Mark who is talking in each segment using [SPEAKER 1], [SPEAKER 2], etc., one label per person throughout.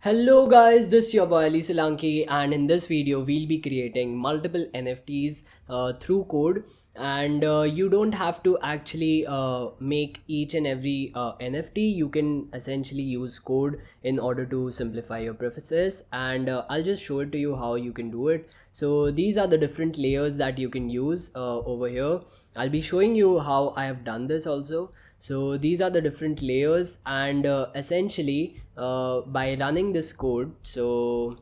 [SPEAKER 1] Hello guys, this is your boy Ali Solanki, and in this video we'll be creating multiple NFTs through code, and you don't have to actually make each and every NFT. You can essentially use code in order to simplify your process, and I'll just show it to you how you can do it. So these are the different layers that you can use over here. I'll be showing you how I have done this also. So these are the different layers, and essentially by running this code, so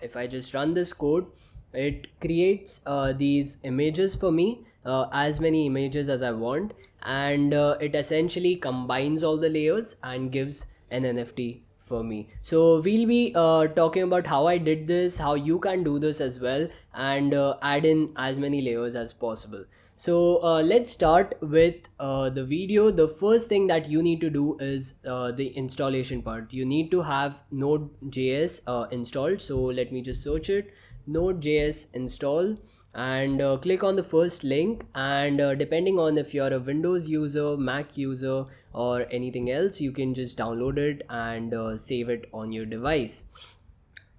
[SPEAKER 1] if I just run this code, it creates these images for me, as many images as I want, and it essentially combines all the layers and gives an NFT for me. So we'll be talking about how I did this, how you can do this as well, and add in as many layers as possible. So let's start with the video. The first thing that you need to do is the installation part. You need to have Node.js installed. So let me just search it, Node.js install, and click on the first link, and depending on if you're a Windows user, Mac user, or anything else, you can just download it and save it on your device.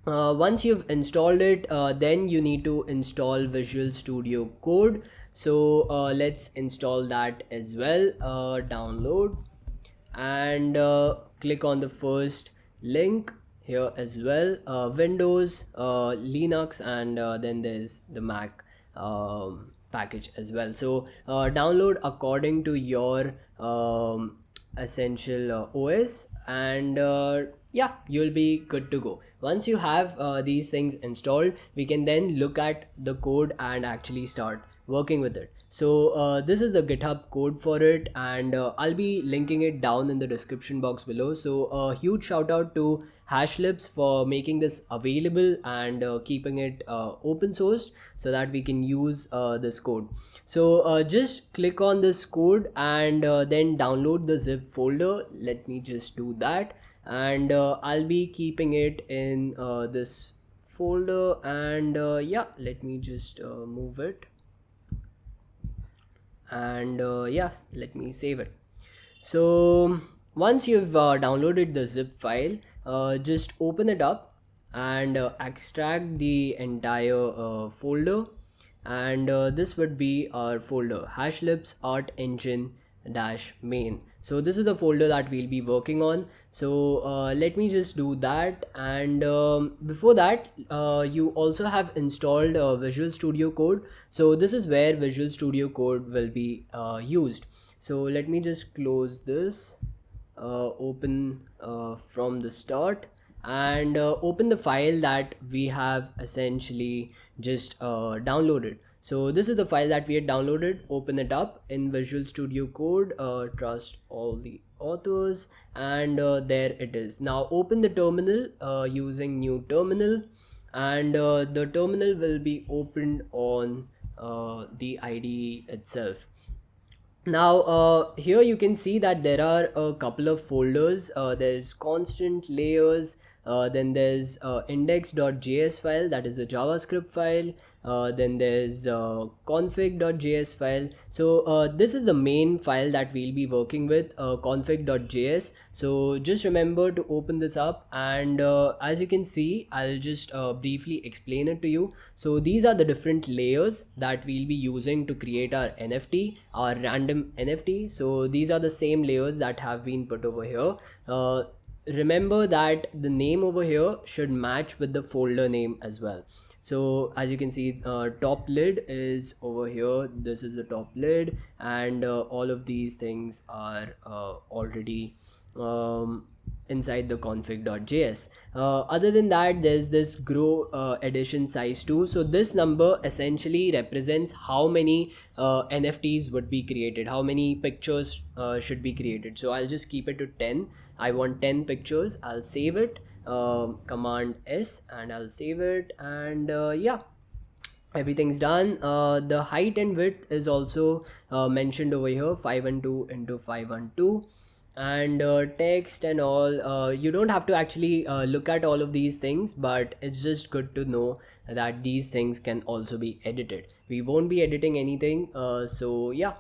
[SPEAKER 1] Once you've installed it, then you need to install Visual Studio Code. So let's install that as well. Download, and click on the first link here as well. Windows, Linux, and then there's the Mac package as well. So download according to your essential OS, and yeah, you'll be good to go. Once you have these things installed, we can then look at the code and actually start working with it. So this is the GitHub code for it, and I'll be linking it down in the description box below. So a huge shout out to Hashlibs for making this available and keeping it open sourced so that we can use this code. So just click on this code and then download the zip folder. Let me just do that, and I'll be keeping it in this folder, and yeah, let me just move it, and yeah, let me save it. So once you've downloaded the zip file, just open it up and extract the entire folder, and this would be our folder, hashlibs art engine dash main. So this is the folder that we'll be working on. So let me just do that, and before that, you also have installed Visual Studio Code. So this is where Visual Studio Code will be used. So let me just close this, open from the start, and open the file that we have essentially just downloaded. So this is the file that we had downloaded. Open it up in Visual Studio Code, trust all the authors, and there it is. Now open the terminal using new terminal, and the terminal will be opened on the IDE itself. Now here you can see that there are a couple of folders. There's constant layers, then there's index.js file, that is the JavaScript file, then there's config.js file. So this is the main file that we'll be working with, config.js. So just remember to open this up, and as you can see, I'll just briefly explain it to you. So these are the different layers that we'll be using to create our NFT, our random NFT. So these are the same layers that have been put over here. Remember that the name over here should match with the folder name as well. So as you can see, top lid is over here. This is the top lid, and all of these things are already inside the config.js. Other than that, there's this grow edition size 2. So this number essentially represents how many NFTs would be created, how many pictures should be created. So I'll just keep it to 10. I want 10 pictures. I'll save it, command S, and I'll save it, and yeah, everything's done. The height and width is also mentioned over here, 512 into 512, and text and all. You don't have to actually look at all of these things, but it's just good to know that these things can also be edited. We won't be editing anything, so yeah,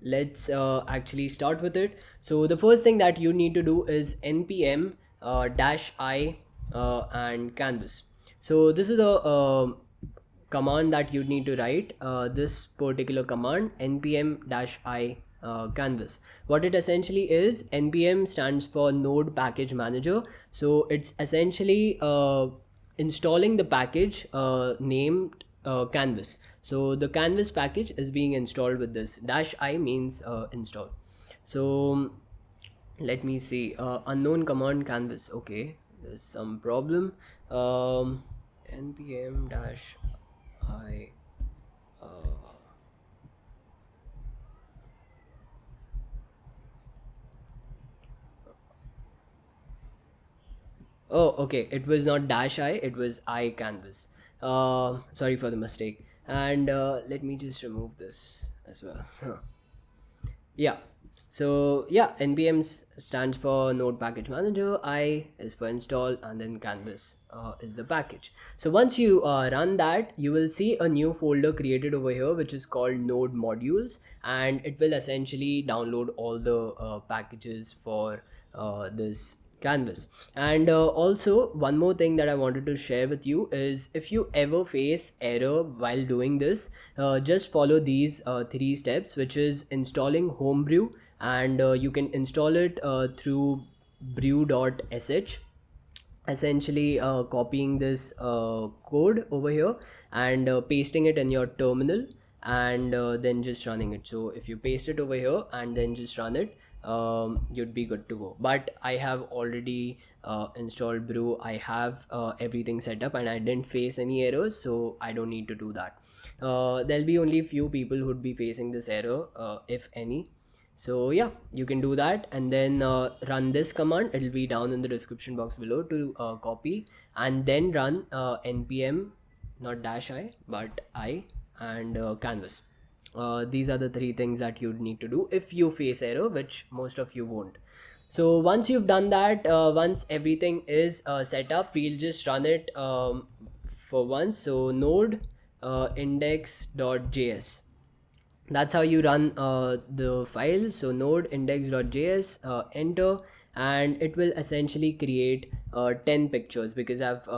[SPEAKER 1] let's actually start with it. So the first thing that you need to do is npm -i and canvas. So this is a command that you need to write, this particular command, npm-i canvas. What it essentially is, npm stands for node package manager. So it's essentially installing the package named canvas. So the canvas package is being installed with this -i means install. So let me see, unknown command canvas. Okay, there's some problem. npm dash I oh, okay, it was not -i, it was I canvas. Sorry for the mistake. And let me just remove this as well. Yeah, so yeah, stands for node package manager, I is for install, and then canvas is the package. So once you run that, you will see a new folder created over here which is called node modules, and it will essentially download all the packages for this canvas. And also one more thing that I wanted to share with you is, if you ever face error while doing this, just follow these 3 steps, which is installing homebrew, and you can install it through brew.sh, essentially copying this code over here and pasting it in your terminal, and then just running it. So if you paste it over here and then just run it, you'd be good to go. But I have already installed brew, I have everything set up, and I didn't face any errors, so I don't need to do that. There'll be only few people who'd be facing this error, if any. So yeah, you can do that, and then run this command. It'll be down in the description box below to copy, and then run npm, not -i but I, and canvas. These are the 3 things that you'd need to do if you face error, which most of you won't. So once you've done that, once everything is set up, we'll just run it for once. So node index.js, that's how you run the file. So node index.js, enter, and it will essentially create 10 pictures, because I've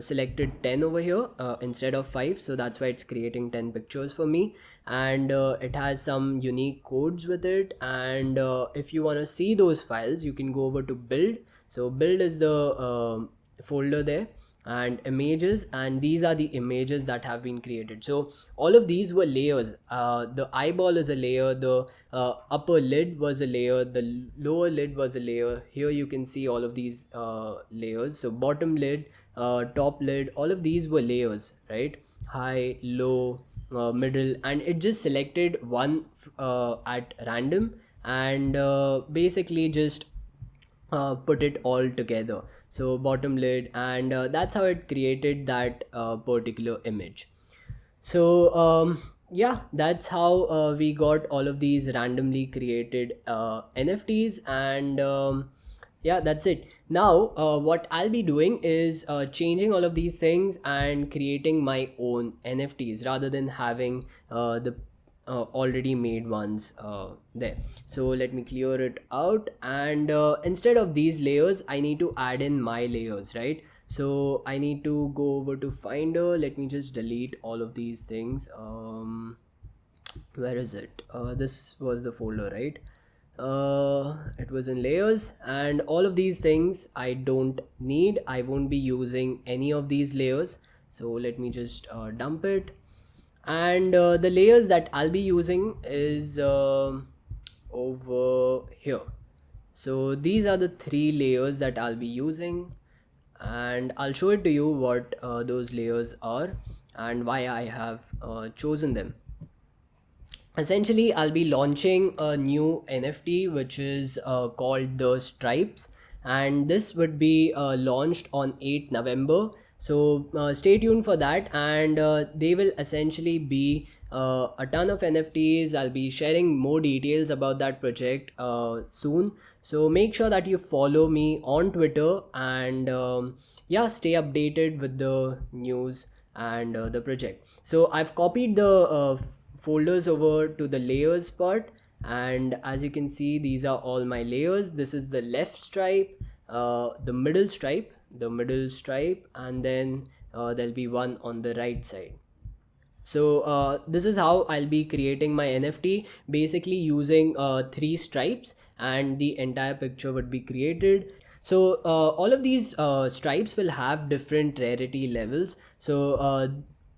[SPEAKER 1] selected 10 over here instead of 5, so that's why it's creating 10 pictures for me. And it has some unique codes with it, and if you want to see those files, you can go over to build. So build is the folder there, and images, and these are the images that have been created. So all of these were layers. The eyeball is a layer, the upper lid was a layer, the lower lid was a layer. Here you can see all of these layers. So bottom lid, top lid, all of these were layers, right? High, low, middle, and it just selected one at random, and basically just put it all together. So bottom lid, and that's how it created that particular image. So yeah, that's how we got all of these randomly created NFTs, and yeah, that's it. Now what I'll be doing is changing all of these things and creating my own NFTs rather than having the already made ones there. So let me clear it out, and instead of these layers, I need to add in my layers, right? So I need to go over to Finder. Let me just delete all of these things. Where is it? This was the folder, right? It was in layers, and all of these things I don't need. I won't be using any of these layers, so let me just dump it. And the layers that I'll be using is over here. So these are the 3 layers that I'll be using, and I'll show it to you what those layers are and why I have chosen them. Essentially, I'll be launching a new NFT which is called the Stripes, and this would be launched on 8 November. So stay tuned for that, and they will essentially be a ton of NFTs. I'll be sharing more details about that project soon. So make sure that you follow me on Twitter, and yeah, stay updated with the news and the project. So I've copied the folders over to the layers part, and as you can see, these are all my layers. This is the left stripe, the middle stripe, and then there'll be one on the right side. So this is how I'll be creating my NFT, basically using 3 stripes, and the entire picture would be created. So all of these stripes will have different rarity levels. So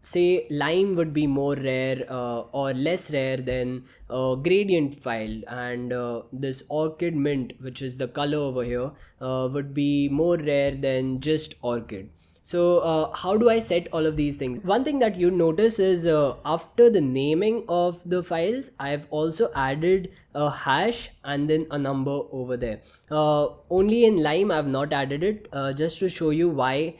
[SPEAKER 1] say lime would be more rare or less rare than gradient file, and this orchid mint, which is the color over here, would be more rare than just orchid. So how do I set all of these things? One thing that you notice is after the naming of the files, I've also added a hash and then a number over there. Only in Lime I've not added it, just to show you why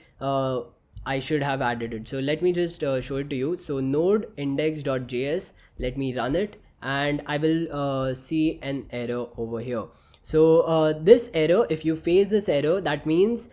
[SPEAKER 1] I should have added it. So let me just show it to you. So node index.js, let me run it, and I will see an error over here. So this error, if you face this error, that means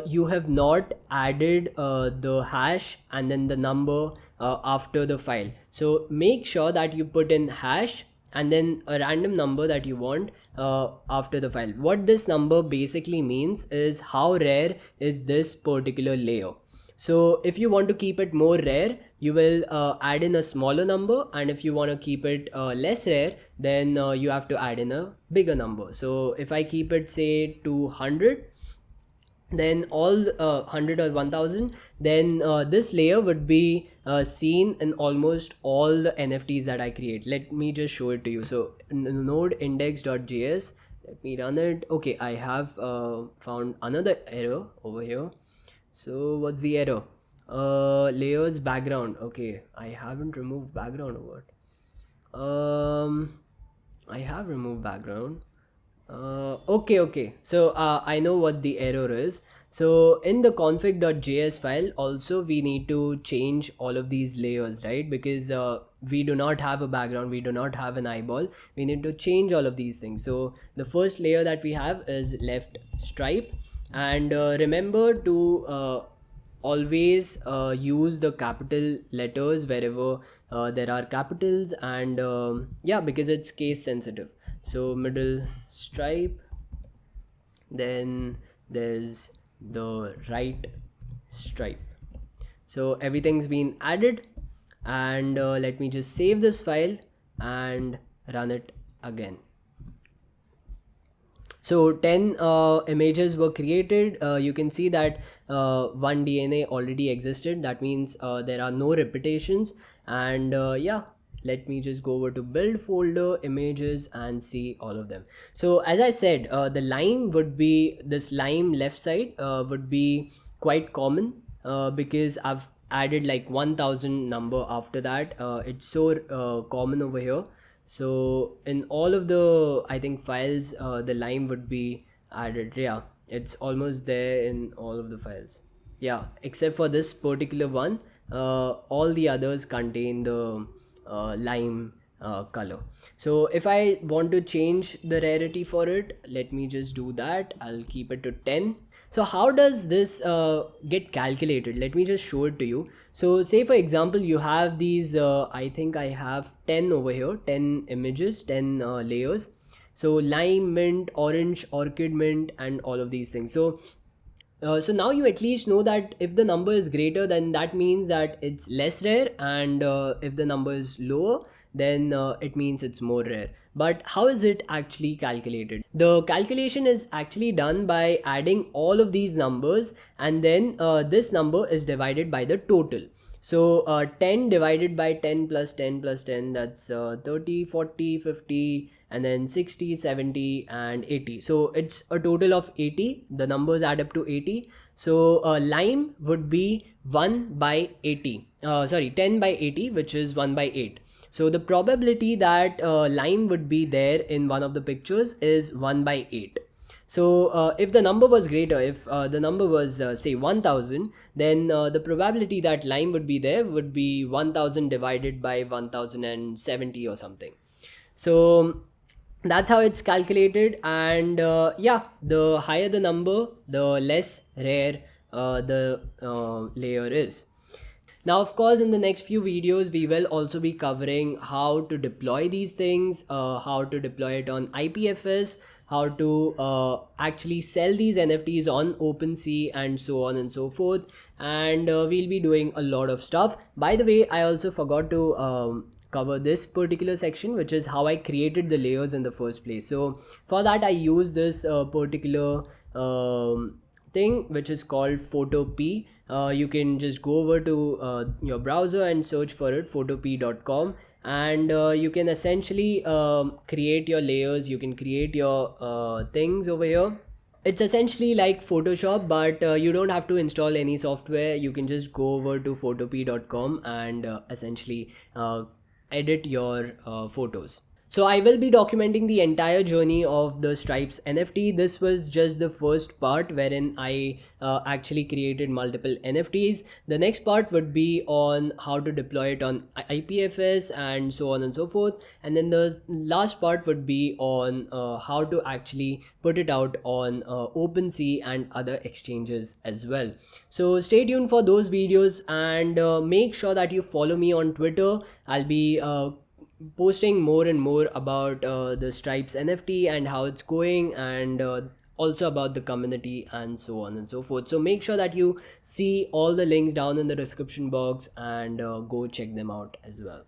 [SPEAKER 1] you have not added the hash and then the number after the file. So make sure that you put in hash and then a random number that you want after the file. What this number basically means is how rare is this particular layer. So if you want to keep it more rare, you will add in a smaller number, and if you want to keep it less rare, then you have to add in a bigger number. So if I keep it say to 100, then all 100 or 1000, then this layer would be seen in almost all the NFTs that I create. Let me just show it to you. So node index.js, let me run it. Okay, I have found another error over here. So what's the error? Layers background. Okay, I haven't removed background or what? I have removed background. Okay, so I know what the error is. So in the config.js file also we need to change all of these layers, right? Because we do not have a background, we do not have an eyeball, we need to change all of these things. So the first layer that we have is left stripe, and remember to always use the capital letters wherever there are capitals, and yeah, because it's case sensitive. So middle stripe, then there's the right stripe. So everything's been added, and let me just save this file and run it again. So 10 images were created. You can see that one DNA already existed. That means there are no repetitions. And yeah, let me just go over to build folder images and see all of them. So as I said, the lime would be, this lime left side would be quite common because I've added like 1000 number after that. It's so common over here. So in all of the, I think, files, the lime would be added. Yeah, it's almost there in all of the files. Yeah, except for this particular one, all the others contain the lime color. So if I want to change the rarity for it, let me just do that. I'll keep it to 10. So how does this get calculated? Let me just show it to you. So say for example, you have these, I think I have 10 over here, 10 images, 10 layers. So lime, mint, orange, orchid mint, and all of these things. So so now you at least know that if the number is greater, then that means that it's less rare, and if the number is lower, then it means it's more rare. But how is it actually calculated? The calculation is actually done by adding all of these numbers, and then this number is divided by the total. So 10 divided by 10 plus 10 plus 10, that's 30, 40, 50, and then 60, 70, and 80. So it's a total of 80. The numbers add up to 80. So lime would be 1 by 80. Sorry, 10 by 80, which is 1 by 8. So the probability that lime would be there in one of the pictures is 1 by 8. So if the number was greater, if the number was say 1000, then the probability that lime would be there would be 1000 divided by 1070 or something. So that's how it's calculated, and yeah, the higher the number, the less rare the layer is. Now, of course, in the next few videos, we will also be covering how to deploy these things, how to deploy it on IPFS, how to actually sell these NFTs on Opensea, and so on and so forth. And we'll be doing a lot of stuff. By the way, I also forgot to cover this particular section, which is how I created the layers in the first place. So for that, I use this particular thing which is called photop. You can just go over to your browser and search for it, photop.com, and you can essentially create your layers, you can create your things over here. It's essentially like Photoshop, but you don't have to install any software. You can just go over to photop.com and essentially edit your photos. So I will be documenting the entire journey of the Stripes NFT. This was just the first part wherein I actually created multiple NFTs. The next part would be on how to deploy it on IPFS and so on and so forth. And then the last part would be on how to actually put it out on OpenSea and other exchanges as well. So stay tuned for those videos, and make sure that you follow me on Twitter. I'll be posting more and more about the Stripes NFT and how it's going, and also about the community and so on and so forth. So make sure that you see all the links down in the description box and go check them out as well.